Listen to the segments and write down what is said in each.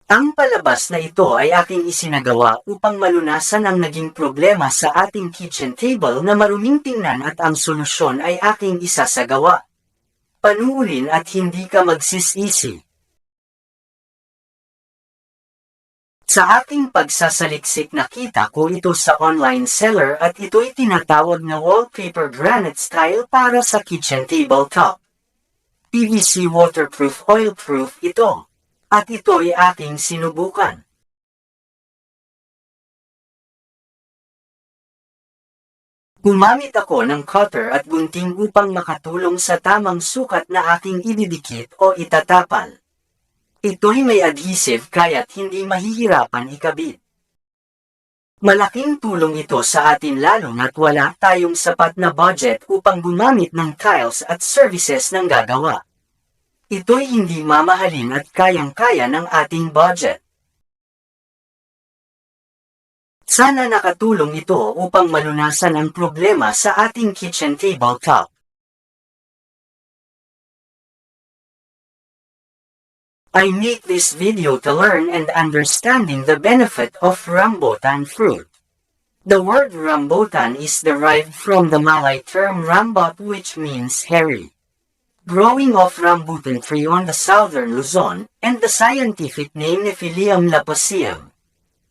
Ang palabas na ito ay aking isinagawa upang malunasan ang naging problema sa ating kitchen table na maruming tingnan at ang solusyon ay aking isasagawa. Panuulin at hindi ka magsisisi. Sa aking pagsasaliksik nakita ko ito sa online seller at ito'y tinatawag na wallpaper granite style para sa kitchen tabletop. PVC waterproof oilproof ito. At ito'y aking sinubukan. Gumamit ako ng cutter at gunting upang makatulong sa tamang sukat na aking ididikit o itatapal. Ito'y may adhesive kaya't hindi mahihirapan ikabit. Malaking tulong ito sa atin lalo na't wala tayong sapat na budget upang gumamit ng tiles at services ng gagawa. Ito'y hindi mamahalin at kayang-kaya ng ating budget. Sana nakatulong ito upang malunasan ang problema sa ating kitchen tabletop. I make this video to learn and understanding the benefit of rambutan fruit. The word rambutan is derived from the Malay term rambut, which means hairy. Growing off rambutan tree on the southern Luzon, and the scientific name Nephilium lapaceum.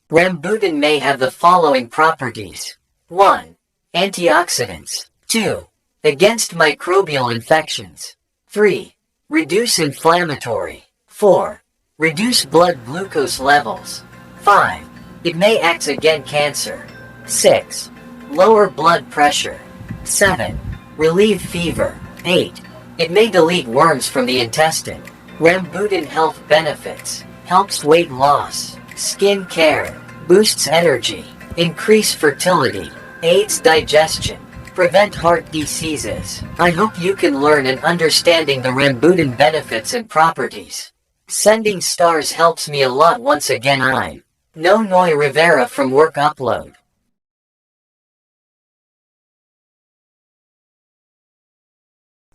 Rambutan may have the following properties. 1. Antioxidants. 2. Against microbial infections. 3. Reduce inflammatory. 4. Reduce blood glucose levels. 5. It may act against cancer. 6. Lower blood pressure. 7. Relieve fever. 8. It may delete worms from the intestine. Rambutan health benefits. Helps weight loss, skin care, boosts energy, increase fertility, aids digestion, prevent heart diseases. I hope you can learn and understanding the rambutan benefits and properties. Sending stars helps me a lot. Once again, I'm Nonoy Rivera from Work Upload.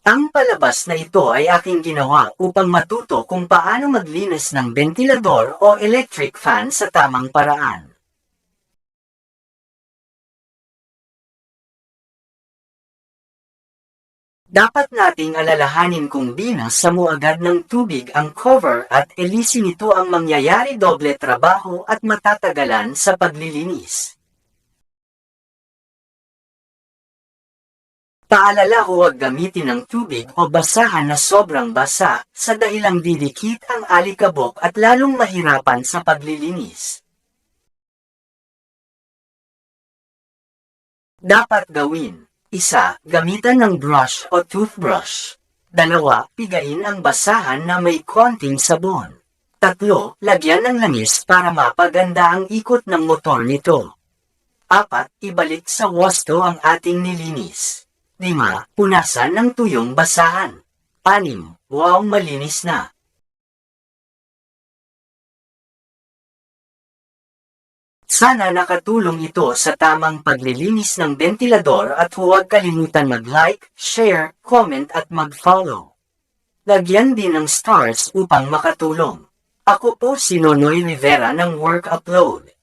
Ang palabas na ito ay aking ginawa upang matuto kung paano maglinis ng ventilador o electric fan sa tamang paraan. Dapat nating alalahanin kung binasa mo agad ng tubig ang cover at elisin ito ang mangyayari doble trabaho at matatagalan sa paglilinis. Paalala, huwag gamitin ng tubig o basahan na sobrang basa sa dahilang didikit ang alikabok at lalong mahirapan sa paglilinis. Dapat gawin: 1. Gamitan ng brush o toothbrush. 2. Pigain ang basahan na may konting sabon. 3. Lagyan ng langis para mapaganda ang ikot ng motor nito. 4. Ibalik sa wasto ang ating nilinis. 5. Punasan ng tuyong basahan. 6. Wow, malinis na! Sana nakatulong ito sa tamang paglilinis ng ventilador at huwag kalimutan mag-like, share, comment at mag-follow. Lagyan din ng stars upang makatulong. Ako po si Nonoy Rivera ng Work Upload.